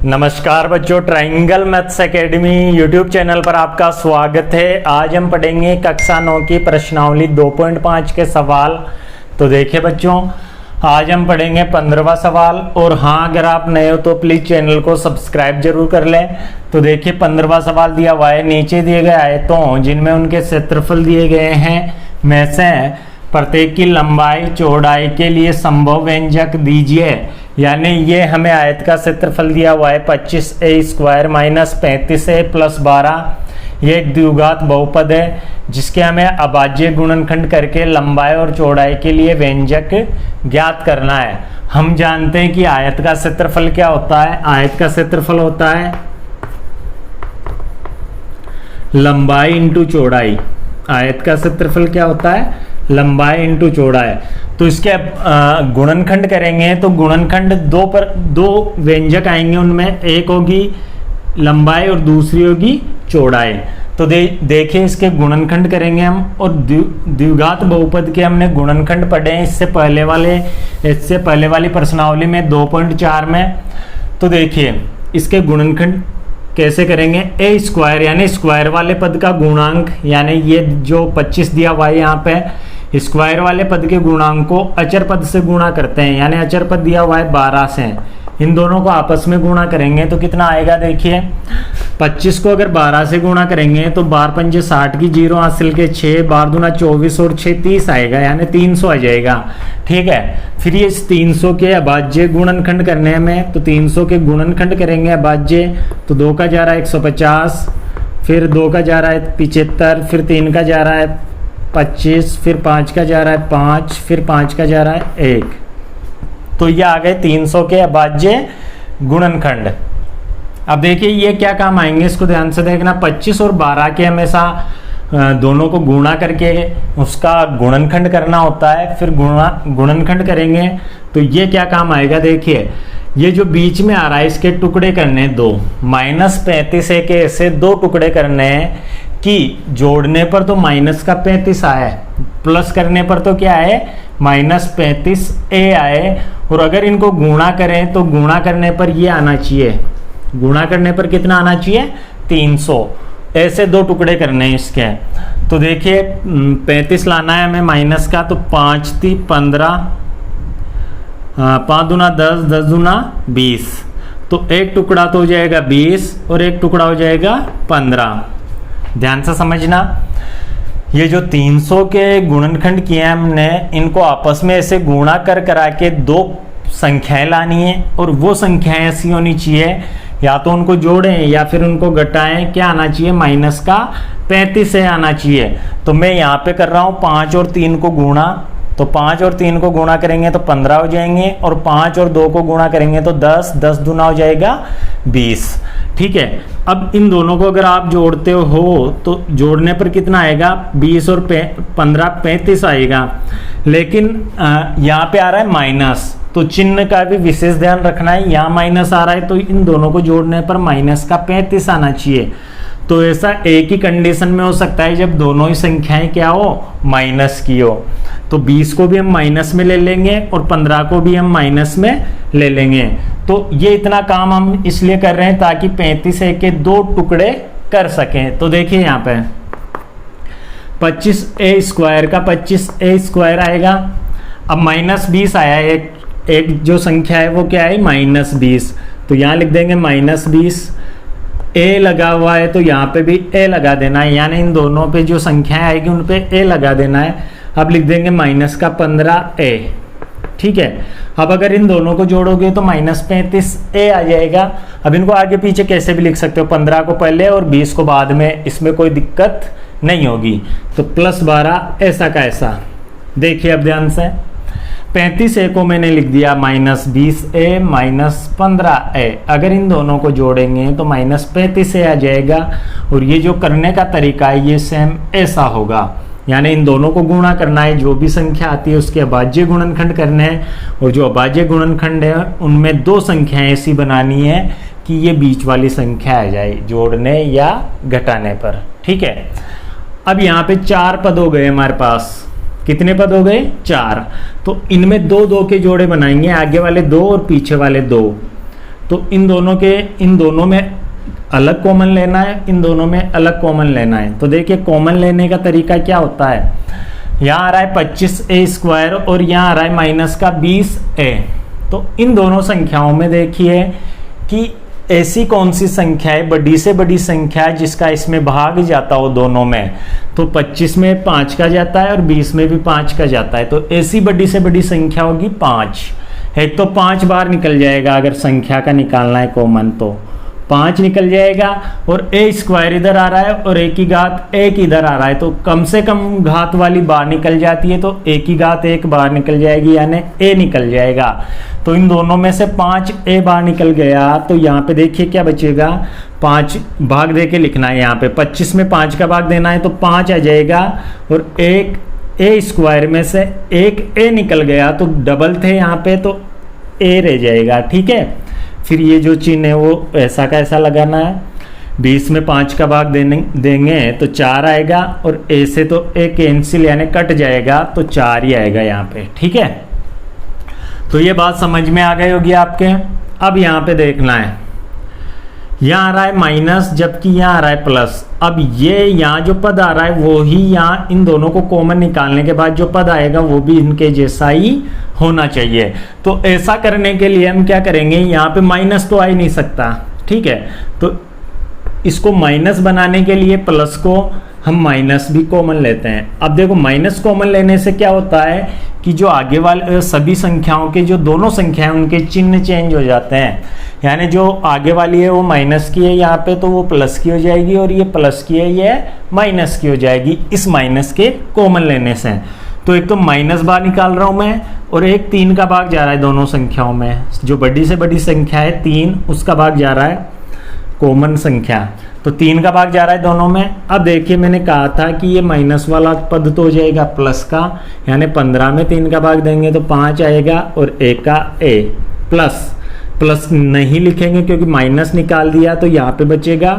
नमस्कार बच्चों, triangle maths academy YouTube channel पर आपका स्वागत है। आज हम पढ़ेंगे कक्षा 9 की प्रश्नावली 2.5 के सवाल। तो देखिए बच्चों, आज हम पढ़ेंगे 15वां सवाल। और हाँ, अगर आप नए हो तो प्लीज़ चैनल को सब्सक्राइब जरूर कर लें। तो देखिए 15वां सवाल दिया हुआ है, नीचे दिए गए आयतों जिनमें उनके क्षेत्रफल दिए गए हैं में से प्रत्येक की लंबाई चौड़ाई के लिए संभव व्यंजक दीजिए। यानी ये हमें आयत का क्षेत्रफल दिया हुआ है 25a² माइनस 35a प्लस 12। ये एक द्विघात बहुपद है जिसके हमें अभाज्य गुणनखंड करके लंबाई और चौड़ाई के लिए व्यंजक ज्ञात करना है। हम जानते हैं कि आयत का क्षेत्रफल क्या होता है। आयत का क्षेत्रफल होता है लंबाई इंटू चौड़ाई। आयत का क्षेत्रफल क्या होता है? लंबाई इंटू चौड़ाई। तो इसके गुणनखंड करेंगे तो गुणनखंड दो व्यंजक आएंगे, उनमें एक होगी लंबाई और दूसरी होगी चौड़ाई। तो देखिए इसके गुणनखंड करेंगे हम। और द्विघात बहुपद के हमने गुणनखंड पढ़े हैं इससे पहले वाली प्रश्नावली में 2.4 में। तो देखिए इसके गुणनखंड कैसे करेंगे। a² यानी स्क्वायर वाले पद का गुणांक, यानी ये जो 25 दिया हुआ है यहाँ पे, स्क्वायर वाले पद के गुणांक को अचर पद से गुणा करते हैं। यानी अचर पद दिया हुआ है 12 से, इन दोनों को आपस में गुणा करेंगे तो कितना आएगा। देखिए 25 को अगर 12 से गुणा करेंगे तो 12 पंजे 60 की 0 हासिल के 6, 12 दूना 24 और 6 30 आएगा, यानी 300 आ जाएगा। ठीक है, फिर ये इस 300 के अभाज्य गुणनखंड करने में, तो 300 के गुणनखंड करेंगे अभाज्य। तो 2 का जा रहा है 150, फिर 2 का जा रहा है 75, फिर 3 का जा रहा है 25, फिर 5 का जा रहा है 5, फिर 5 का जा रहा है 1। तो ये आ गए 300 के अभाज्य गुणनखंड। अब देखिए ये क्या काम आएंगे, इसको ध्यान से देखना। 25 और 12 के हमेशा दोनों को गुणा करके उसका गुणनखंड करना होता है। फिर गुणनखंड करेंगे तो ये क्या काम आएगा। देखिए ये जो बीच में आ रहा है इसके टुकड़े करने दो, -35 के ऐसे 2 टुकड़े करने हैं कि जोड़ने पर तो माइनस का 35 आए, प्लस करने पर तो क्या है -35a आए। और अगर इनको गुणा करें तो गुणा करने पर ये आना चाहिए, गुणा करने पर कितना आना चाहिए 300। ऐसे 2 टुकड़े करने हैं इसके। तो देखिए 35 लाना है हमें माइनस का, तो 5 × 3 = 15, 5 दूना 10, 10 दूना 20। तो एक टुकड़ा तो हो जाएगा 20 और एक टुकड़ा हो जाएगा 15। ध्यान से समझना, ये जो 300 के गुणनखंड किए हैं हमने, इनको आपस में ऐसे गुणा करा के 2 संख्याएं लानी है। और वो संख्याएं ऐसी होनी चाहिए, या तो उनको जोड़ें या फिर उनको घटाएं। क्या आना चाहिए? माइनस का 35 से आना चाहिए। तो मैं यहाँ पे कर रहा हूँ 5 और 3 को गुणा। तो 5 और 3 को गुणा करेंगे तो 15 हो जाएंगे, और 5 और 2 को गुणा करेंगे तो 10, 10 दूना हो जाएगा 20। ठीक है, अब इन दोनों को अगर आप जोड़ते हो तो जोड़ने पर कितना आएगा 20 और 15 35 आएगा। लेकिन यहाँ पे आ रहा है माइनस, तो चिन्ह का भी विशेष ध्यान रखना है। यहाँ माइनस आ रहा है तो इन दोनों को जोड़ने पर माइनस का 35 आना चाहिए। तो ऐसा एक ही कंडीशन में हो सकता है जब दोनों ही संख्याएं क्या हो, माइनस की हो। तो 20 को भी हम माइनस में ले लेंगे और 15 को भी हम माइनस में ले लेंगे। तो ये इतना काम हम इसलिए कर रहे हैं ताकि 35a के 2 टुकड़े कर सकें। तो देखिए यहाँ पे 25a² का 25a² आएगा। अब -20 आया है, एक जो संख्या है वो क्या है -20। तो यहाँ लिख देंगे -20। a लगा हुआ है तो यहाँ पे भी a लगा देना है, यानी इन दोनों पे जो संख्याएं आएगी उन पे a लगा देना है। अब लिख देंगे -15a। ठीक है, अब अगर इन दोनों को जोड़ोगे तो -35a आ जाएगा। अब इनको आगे पीछे कैसे भी लिख सकते हो, 15 को पहले और 20 को बाद में, इसमें कोई दिक्कत नहीं होगी। तो +12 ऐसा का ऐसा। देखिए अब ध्यान से, 35a को मैंने लिख दिया -20a -15a। अगर इन दोनों को जोड़ेंगे तो -35a आ जाएगा। और ये जो करने का तरीका है ये सेम ऐसा होगा, यानी इन दोनों को गुणा करना है, जो भी संख्या आती है उसके अभाज्य गुणनखंड करने हैं। और जो अभाज्य गुणनखंड है उनमें 2 संख्याएं ऐसी बनानी है कि ये बीच वाली संख्या आ जाए जोड़ने या घटाने पर। ठीक है, अब यहाँ पे 4 पद हो गए हमारे पास। कितने पद हो गए? 4। तो इनमें 2 2 के जोड़े बनाएंगे, आगे वाले 2 और पीछे वाले 2। तो इन दोनों में अलग कॉमन लेना है, इन दोनों में अलग कॉमन लेना है। तो देखिए कॉमन लेने का तरीका क्या होता है, यहाँ आ रहा है 25a² और यहाँ आ रहा है माइनस का 20a। तो इन दोनों संख्याओं में देखिए कि ऐसी कौन सी संख्या है, बड़ी से बड़ी संख्या है जिसका इसमें भाग जाता हो दोनों में। तो 25 में 5 का जाता है और 20 में भी 5 का जाता है। तो ऐसी बड़ी से बड़ी संख्या होगी 5। एक तो 5 बार निकल जाएगा, अगर संख्या का निकालना है कॉमन तो 5 निकल जाएगा, और a² इधर आ रहा है और a की घात 1 इधर आ रहा है, तो कम से कम घात वाली बार निकल जाती है, तो a की घात 1 बार निकल जाएगी, यानी a निकल जाएगा। तो इन दोनों में से 5a बार निकल गया, तो यहाँ पे देखिए क्या बचेगा, 5 भाग दे के लिखना है। यहाँ पे 25 में 5 का भाग देना है तो 5 आ जाएगा, और एक a² में से एक a निकल गया, तो डबल थे यहाँ पे तो a रह जाएगा। ठीक है, फिर ये जो चिन्ह है वो ऐसा का ऐसा लगाना है। 20 में 5 का भाग देंगे तो 4 आएगा, और a से तो a कैंसिल यानी कट जाएगा, तो 4 ही आएगा यहाँ पे। ठीक है, तो ये बात समझ में आ गई होगी आपके। अब यहाँ पे देखना है, यहाँ आ रहा है माइनस जबकि यहाँ आ रहा है प्लस। अब ये यहाँ जो पद आ रहा है वो ही यहाँ इन दोनों को कॉमन निकालने के बाद जो पद आएगा वो भी इनके जैसा ही होना चाहिए। तो ऐसा करने के लिए हम क्या करेंगे, यहाँ पे माइनस तो आ ही नहीं सकता। ठीक है, तो इसको माइनस बनाने के लिए प्लस को हम माइनस भी कॉमन लेते हैं। अब देखो माइनस कॉमन लेने से क्या होता है कि जो आगे वाले सभी संख्याओं के जो दोनों संख्याएं उनके चिन्ह चेंज हो जाते हैं, यानी जो आगे वाली है वो माइनस की है यहाँ पे तो वो प्लस की हो जाएगी, और ये प्लस की है ये माइनस की हो जाएगी इस माइनस के कॉमन लेने से। तो एक तो माइनस बार निकाल रहा हूँ मैं, और एक 3 का भाग जा रहा है दोनों संख्याओं में। जो बड़ी से बड़ी संख्या है 3, उसका भाग जा रहा है कॉमन संख्या, तो 3 का भाग जा रहा है दोनों में। अब देखिए मैंने कहा था कि ये माइनस वाला पद तो हो जाएगा प्लस का, यानी 15 में 3 का भाग देंगे तो 5 आएगा, और a का a प्लस नहीं लिखेंगे क्योंकि माइनस निकाल दिया, तो यहाँ पे बचेगा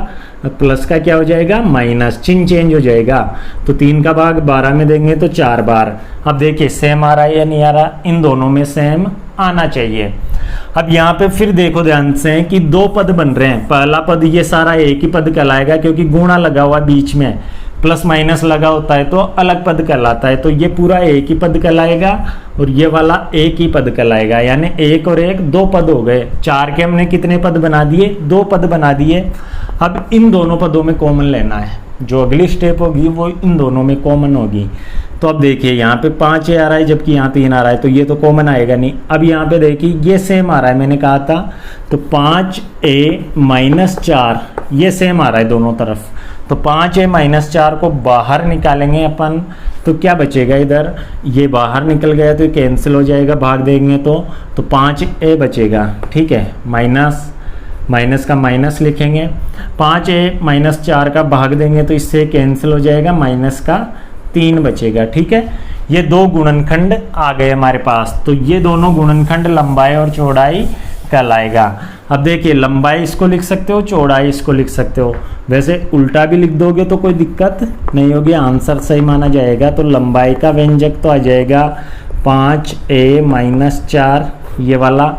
प्लस का क्या हो जाएगा, माइनस, चिन्ह चेंज हो जाएगा। तो 3 का भाग 12 में देंगे तो 4 बार। अब देखिए सेम आ रहा है या नहीं आ रहा, इन दोनों में सेम आना चाहिए। अब यहाँ पे फिर देखो ध्यान से कि 2 पद बन रहे हैं। पहला पद ये सारा एक ही पद कहलाएगा क्योंकि गुणा लगा हुआ बीच में, प्लस माइनस लगा होता है तो अलग पद कहलाता है। तो ये पूरा एक ही पद कहलाएगा, और ये वाला एक ही पद कहलाएगा, यानी 1 और 1 2 पद हो गए। 4 के हमने कितने पद बना दिए, 2 पद बना दिए। अब इन दोनों पदों में कॉमन लेना है, जो अगली स्टेप होगी वो इन दोनों में कॉमन होगी। तो अब देखिए यहाँ पे 5 आ रहा है जबकि यहाँ 3 आ रहा है, तो ये तो कॉमन आएगा नहीं। अब यहाँ पे देखिए ये सेम आ रहा है, मैंने कहा था, तो 5a - 4 ये सेम आ रहा है दोनों तरफ। तो 5a - 4 को बाहर निकालेंगे अपन, तो क्या बचेगा इधर, ये बाहर निकल गया तो ये कैंसिल हो जाएगा भाग देंगे तो 5a बचेगा। ठीक है, माइनस का माइनस लिखेंगे, 5a - 4 का भाग देंगे तो इससे कैंसिल हो जाएगा, माइनस का 3 बचेगा। ठीक है, ये 2 गुणनखंड आ गए हमारे पास। तो ये दोनों गुणनखंड लंबाई और चौड़ाई कहलाएगा। अब देखिए लंबाई इसको लिख सकते हो, चौड़ाई इसको लिख सकते हो। वैसे उल्टा भी लिख दोगे तो कोई दिक्कत नहीं होगी, आंसर सही माना जाएगा। तो लंबाई का व्यंजक तो आ जाएगा 5a - 4 ये वाला,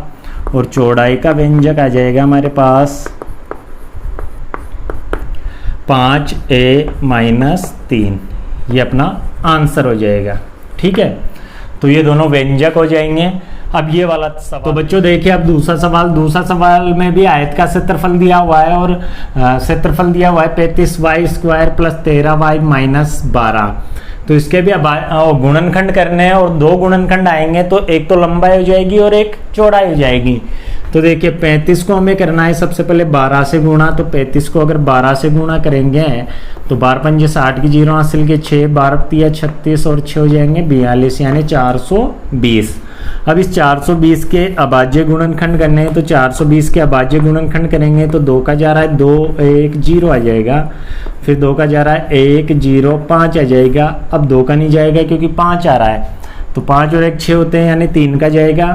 और चौड़ाई का व्यंजक आ जाएगा हमारे पास 5a - 3। ये अपना आंसर हो जाएगा। ठीक है, तो ये दोनों व्यंजक हो जाएंगे। अब ये वाला सवाल, तो बच्चों देखिए अब दूसरा सवाल में भी आयत का क्षेत्रफल दिया हुआ है, और क्षेत्रफल दिया हुआ है 35y² + 13y - 12। तो इसके भी गुणनखंड करने हैं, और 2 गुणनखंड आएंगे तो एक तो लंबाई हो जाएगी और एक चौड़ाई हो जाएगी। तो देखिए 35 को हमें करना है सबसे पहले 12 से गुणा। तो 35 को अगर 12 से गुणा करेंगे तो 12 पंजे 60 की 0 हासिल के 6, 12 तिया 36 और 6 हो जाएंगे 42, यानी 420। अब इस 420 के अभाज्य गुणनखंड करने हैं, तो 420 के अभाज्य गुणनखंड करेंगे तो 2 का जा रहा है 2, 1, 0 आ जाएगा। फिर 2 का जा रहा है 1, 0, 5 आ जाएगा। अब 2 का नहीं जाएगा क्योंकि 5 आ रहा है, तो 5 और 1 6 होते हैं, यानी 3 का जाएगा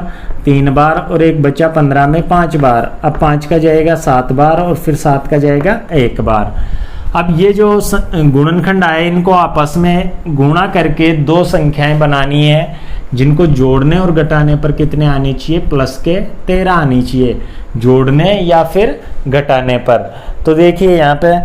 3 बार, और 1 बचा 15 में 5 बार। अब 5 का जाएगा 7 बार, और फिर 7 का जाएगा 1 बार। अब ये जो गुणनखंड आए इनको आपस में गुणा करके 2 संख्याएं बनानी है, जिनको जोड़ने और घटाने पर कितने आने चाहिए, प्लस के 13 आनी चाहिए। जोड़ने या फिर घटाने पर। तो देखिए यहाँ पे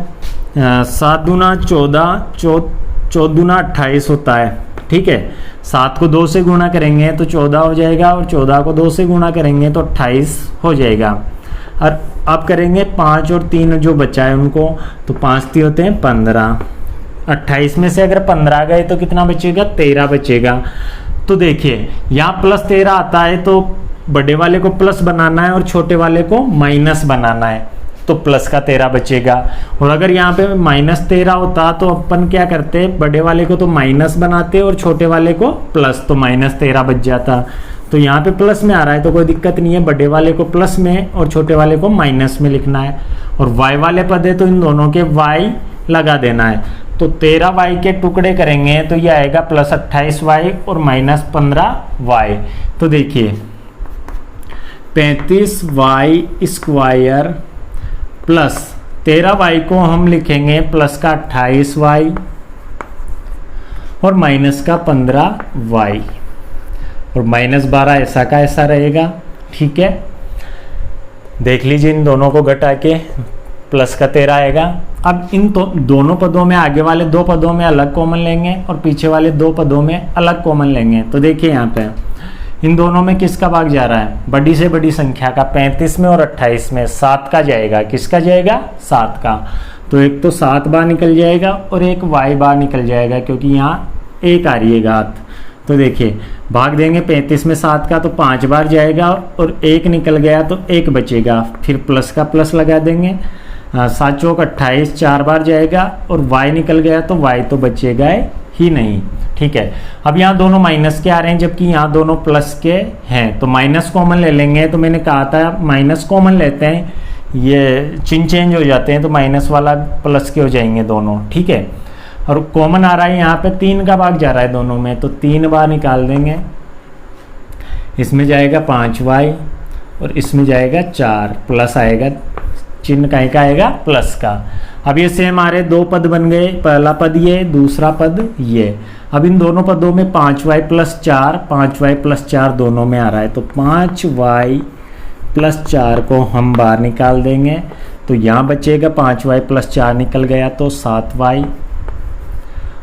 7 दूना 14, 14 दूना 28 होता है, ठीक है। 7 को 2 से गुणा करेंगे तो 14 हो जाएगा, और 14 को 2 से गुणा करेंगे तो 28 हो जाएगा। और अब करेंगे 5 और 3 जो बचा है उनको, तो 5 3 होते हैं 15, 28 में से अगर 15 गए तो कितना बचेगा, 13 बचेगा। तो देखिए यहाँ प्लस 13 आता है तो बड़े वाले को प्लस बनाना है और छोटे वाले को माइनस बनाना है, तो प्लस का 13 बचेगा। और अगर यहाँ पे माइनस 13 होता तो अपन क्या करते, बड़े वाले को तो माइनस बनाते और छोटे वाले को प्लस, तो माइनस 13 बच जाता। तो यहाँ पे प्लस में आ रहा है तो कोई दिक्कत नहीं है, बड़े वाले को प्लस में और छोटे वाले को माइनस में लिखना है। और y वाले पद है तो इन दोनों के y लगा देना है। तो 13y के टुकड़े करेंगे तो ये आएगा प्लस 28y और माइनस 15y। तो देखिए 35y स्क्वायर प्लस 13y को हम लिखेंगे प्लस का 28y और माइनस का 15y, और माइनस 12 ऐसा का ऐसा रहेगा, ठीक है। देख लीजिए इन दोनों को घटा के प्लस का 13 आएगा। अब इन दोनों पदों में आगे वाले 2 पदों में अलग कॉमन लेंगे और पीछे वाले 2 पदों में अलग कॉमन लेंगे। तो देखिए यहाँ पे इन दोनों में किसका भाग जा रहा है, बड़ी से बड़ी संख्या का, 35 में और 28 में 7 का जाएगा। किसका जाएगा, 7 का। तो एक तो 7 बार निकल जाएगा और एक y बार निकल जाएगा, क्योंकि यहाँ 1 आ रही है घात। तो देखिए भाग देंगे 35 में 7 का तो 5 बार जाएगा और 1 निकल गया तो 1 बचेगा, फिर प्लस का प्लस लगा देंगे। 7 चौक 28 4 बार जाएगा और y निकल गया तो y तो बचेगा ही नहीं, ठीक है। अब यहाँ दोनों माइनस के आ रहे हैं जबकि यहाँ दोनों प्लस के हैं, तो माइनस कॉमन ले लेंगे। तो मैंने कहा था माइनस कॉमन लेते हैं, ये चिन्ह चेंज हो जाते हैं तो माइनस वाला प्लस के हो जाएंगे दोनों, ठीक है। और कॉमन आ रहा है यहाँ पे 3 का भाग जा रहा है दोनों में, तो 3 बार निकाल देंगे। इसमें जाएगा 5y और इसमें जाएगा 4, प्लस आएगा, चिन्ह कहीं का आएगा, प्लस का। अब ये सेम हमारे 2 पद बन गए, पहला पद ये, दूसरा पद ये। अब इन दोनों पदों में 5y प्लस 4, 5y प्लस 4 दोनों में आ रहा है, तो 5y प्लस 4 को हम बाहर निकाल देंगे। तो यहाँ बचेगा 5y प्लस 4 निकल गया तो 7y,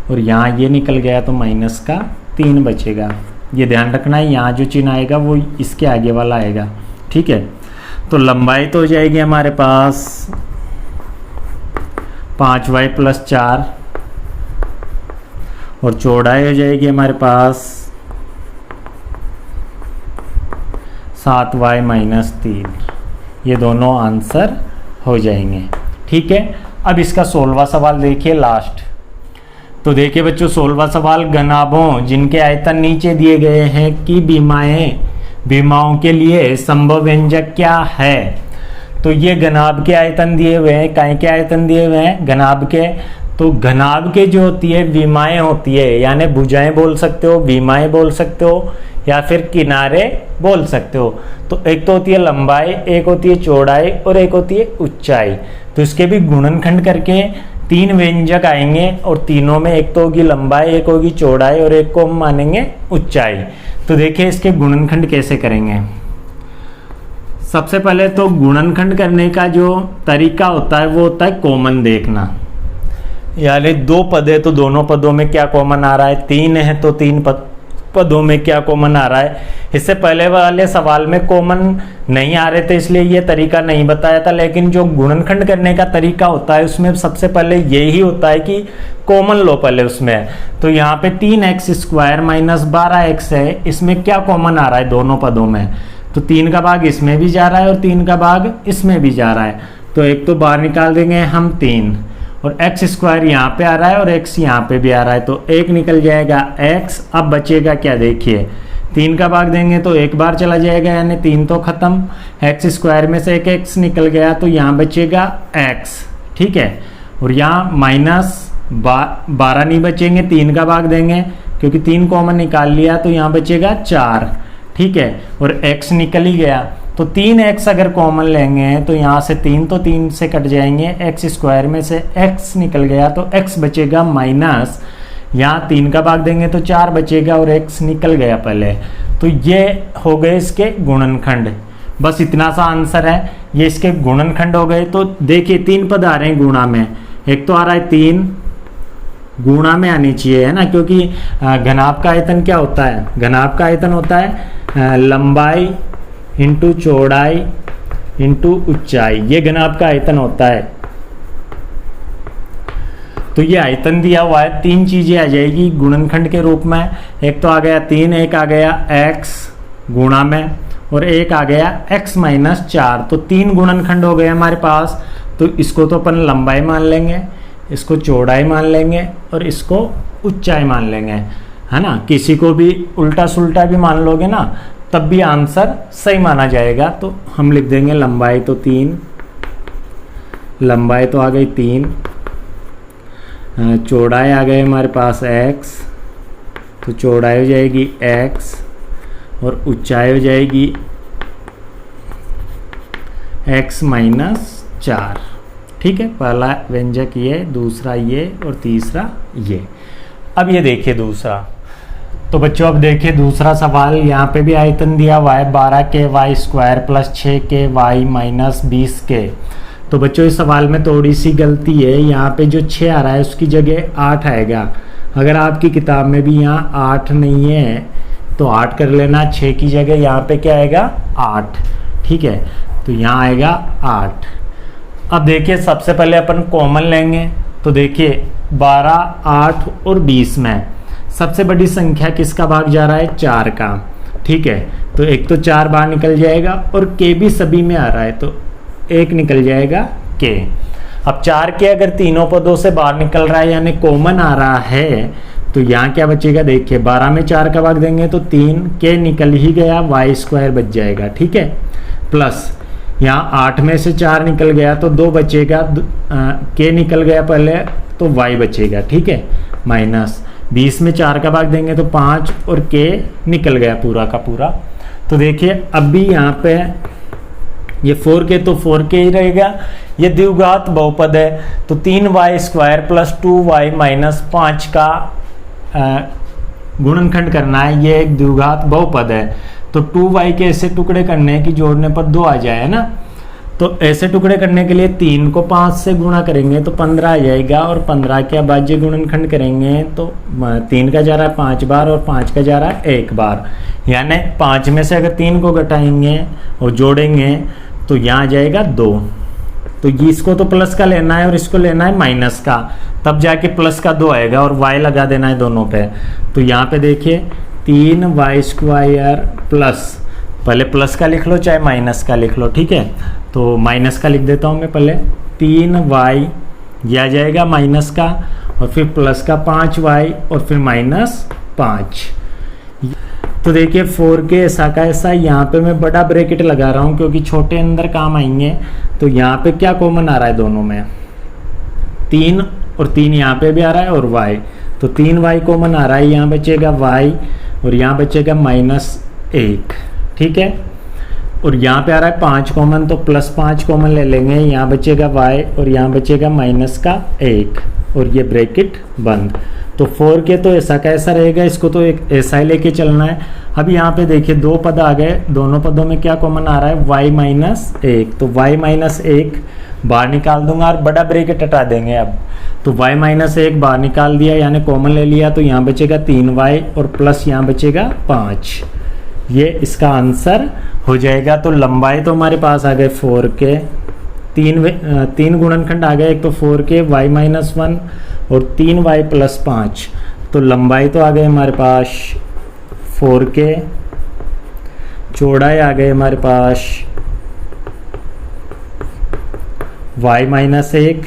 और यहाँ ये निकल गया तो माइनस का 3 बचेगा। ये ध्यान रखना है, यहाँ जो चिन्ह आएगा वो इसके आगे वाला आएगा, ठीक है। तो लंबाई तो हो जाएगी हमारे पास 5y प्लस 4 और चौड़ाई हो जाएगी हमारे पास 7y माइनस 3। ये दोनों आंसर हो जाएंगे, ठीक है। अब इसका 16वां सवाल देखिए लास्ट। तो देखिए बच्चों 16वां सवाल, घनाभों जिनके आयतन नीचे दिए गए हैं कि विमाओं के लिए संभव व्यंजक क्या है। तो ये घनाभ के आयतन दिए हुए हैं, काय के आयतन दिए हुए हैं, घनाभ के। तो घनाभ के जो होती है विमाएं होती है, यानी भुजाएं बोल सकते हो, विमाएं बोल सकते हो, या फिर किनारे बोल सकते हो। तो एक तो होती है लंबाई, एक होती है चौड़ाई और एक होती है ऊंचाई। तो इसके भी गुणनखंड करके 3 व्यंजक आएंगे और तीनों में एक तो होगी लंबाई, एक होगी चौड़ाई और एक को हम मानेंगे ऊंचाई। तो देखिए इसके गुणनखंड कैसे करेंगे। सबसे पहले तो गुणनखंड करने का जो तरीका होता है वो होता है कॉमन देखना, यानी 2 पद है तो दोनों पदों में क्या कॉमन आ रहा है, 3 है तो 3 पदों में क्या कॉमन आ रहा है। इससे पहले वाले सवाल में कॉमन नहीं आ रहे थे इसलिए ये तरीका नहीं बताया था, लेकिन जो गुणनखंड करने का तरीका होता है उसमें सबसे पहले यही होता है कि कॉमन लो पहले उसमें। तो यहाँ पे 3x स्क्वायर माइनस 12x है, इसमें क्या कॉमन आ रहा है दोनों पदों में, तो 3 का भाग इसमें भी जा रहा है और 3 का भाग इसमें भी जा रहा है। तो एक तो बाहर निकाल देंगे हम 3, और x स्क्वायर यहाँ पे आ रहा है और x यहाँ पे भी आ रहा है, तो 1 निकल जाएगा x। अब बचेगा क्या, देखिए 3 का भाग देंगे तो 1 बार चला जाएगा, यानी 3 तो खत्म। x स्क्वायर में से एक x निकल गया तो यहाँ बचेगा x, ठीक है। और यहाँ माइनस 12 नहीं बचेंगे, 3 का भाग देंगे क्योंकि 3 कॉमन निकाल लिया तो यहाँ बचेगा 4, ठीक है। और x निकल ही गया तो 3x अगर कॉमन लेंगे तो यहाँ से 3 तो 3 से कट जाएंगे, x स्क्वायर में से x निकल गया तो x बचेगा माइनस, यहाँ 3 का भाग देंगे तो 4 बचेगा और x निकल गया पहले। तो ये हो गए इसके गुणनखंड। बस इतना सा आंसर है। ये इसके गुणनखंड हो गए। तो देखिए 3 पद आ रहे हैं गुणा में, एक तो आ रहा है 3 गुणा में आनी चाहिए, है ना, क्योंकि घनाभ का आयतन क्या होता है, घनाभ का आयतन होता है लंबाई इंटू चौड़ाई इंटू ऊंचाई, ये घनाभ का आयतन होता है। तो ये आयतन दिया हुआ है, 3 चीजें आ जाएगी गुणनखंड के रूप में, एक तो आ गया 3, एक आ गया x गुणा में, और एक आ गया x माइनस 4। तो 3 गुणनखंड हो गए हमारे पास। तो इसको तो अपन लंबाई मान लेंगे, इसको चौड़ाई मान लेंगे और इसको ऊंचाई मान लेंगे, है ना। किसी को भी उल्टा सुल्टा भी मान लोगे ना तब भी आंसर सही माना जाएगा। तो हम लिख देंगे लंबाई तो 3, लंबाई तो आ गई 3, चौड़ाई आ गई हमारे पास x, तो चौड़ाई हो जाएगी x और ऊंचाई हो जाएगी x माइनस 4। ठीक है, पहला व्यंजक ये, दूसरा ये और तीसरा ये। अब ये देखिए दूसरा। तो बच्चों अब देखिए दूसरा सवाल, यहाँ पे भी आयतन दिया हुआ है 12k² plus 6k minus 20k। तो बच्चों इस सवाल में थोड़ी सी गलती है, यहाँ पे जो 6 आ रहा है उसकी जगह 8 आएगा। अगर आपकी किताब में भी यहाँ 8 नहीं है तो 8 कर लेना, 6 की जगह यहाँ पे क्या आएगा 8। ठीक है, तो यहाँ आएगा 8। अब देखिए सबसे पहले अपन कॉमन लेंगे। तो देखिए 12, 8 और 20 में सबसे बड़ी संख्या किसका भाग जा रहा है, 4 का। ठीक है, तो एक तो 4 बाहर निकल जाएगा और k भी सभी में आ रहा है तो 1 निकल जाएगा k। अब 4k अगर तीनों पदों से बाहर निकल रहा है यानी कॉमन आ रहा है तो यहाँ क्या बचेगा, देखिए 12 में 4 का भाग देंगे तो 3k निकल ही गया, y² बच जाएगा। ठीक है, प्लस यहाँ 8 में से 4 निकल गया तो 2 बचेगा, k निकल गया पहले तो y बचेगा। ठीक है, माइनस 20 में 4 का भाग देंगे तो 5 और k निकल गया पूरा का पूरा। तो देखिए अब भी यहाँ पे ये 4k तो 4k ही रहेगा, ये द्विघात बहुपद है तो 3y² प्लस 2y माइनस 5 का गुणनखंड करना है। ये एक द्विघात बहुपद है तो 2y के ऐसे टुकड़े करने हैं कि जोड़ने पर 2 आ जाए, है ना। तो ऐसे टुकड़े करने के लिए 3 को 5 से गुणा करेंगे तो 15 आ जाएगा और 15 के अभाज्य गुणनखंड करेंगे तो 3 का जा रहा है 5 बार और 5 का जा रहा है 1 बार, यानी 5 में से अगर 3 को घटाएंगे और जोड़ेंगे तो यहाँ आ जाएगा 2। तो इसको तो प्लस का लेना है और इसको लेना है माइनस का, तब जाके प्लस का 2 आएगा और y लगा देना है दोनों पे। तो यहाँ पे देखिए 3y² प्लस, पहले प्लस का लिख लो चाहे माइनस का लिख लो। ठीक है, तो माइनस का लिख देता हूँ मैं पहले, 3y यह आ जाएगा माइनस का और फिर प्लस का 5y और फिर माइनस 5। तो देखिए 4k ऐसा का ऐसा, यहाँ पे मैं बड़ा ब्रैकेट लगा रहा हूँ क्योंकि छोटे अंदर काम आएंगे। तो यहाँ पे क्या कॉमन आ रहा है दोनों में, 3 और 3 यहाँ पे भी आ रहा है और y, तो 3y कॉमन आ रहा है, यहाँ बचेगा y और यहाँ बचेगा -1। ठीक है, और यहाँ पे आ रहा है 5 कॉमन तो +5 कॉमन ले लेंगे, यहाँ बचेगा y और यहाँ बचेगा -1 और ये ब्रैकेट बंद। तो 4k तो ऐसा का ऐसा रहेगा, इसको तो एक ऐसा ही लेके चलना है। अब यहाँ पे देखिए 2 पद आ गए, दोनों पदों में क्या कॉमन आ रहा है, y-1, तो y-1 बाहर निकाल दूंगा और बड़ा ब्रैकेट हटा देंगे। अब तो y-1 बाहर निकाल दिया यानी कॉमन ले लिया, तो यहाँ बचेगा 3y और प्लस यहाँ बचेगा 5। ये इसका आंसर हो जाएगा। तो लंबाई तो हमारे पास आ गए 4k, 3 गुणनखंड आ गए, एक तो 4k y-1 और 3y + 5। तो लंबाई तो आ गए हमारे पास 4k, चौड़ाई आ गए हमारे पास y-1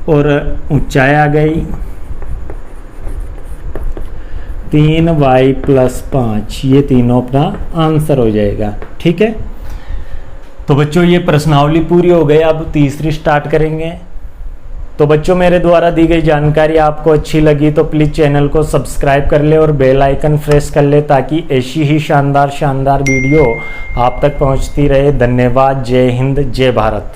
और ऊंचाई आ गई 3y + 5। ये तीनों अपना आंसर हो जाएगा। ठीक है, तो बच्चों ये प्रश्नावली पूरी हो गई, अब तीसरी स्टार्ट करेंगे। तो बच्चों मेरे द्वारा दी गई जानकारी आपको अच्छी लगी तो प्लीज़ चैनल को सब्सक्राइब कर ले और बेल आइकन प्रेस कर ले ताकि ऐसी ही शानदार वीडियो आप तक पहुंचती रहे। धन्यवाद। जय हिंद, जय भारत।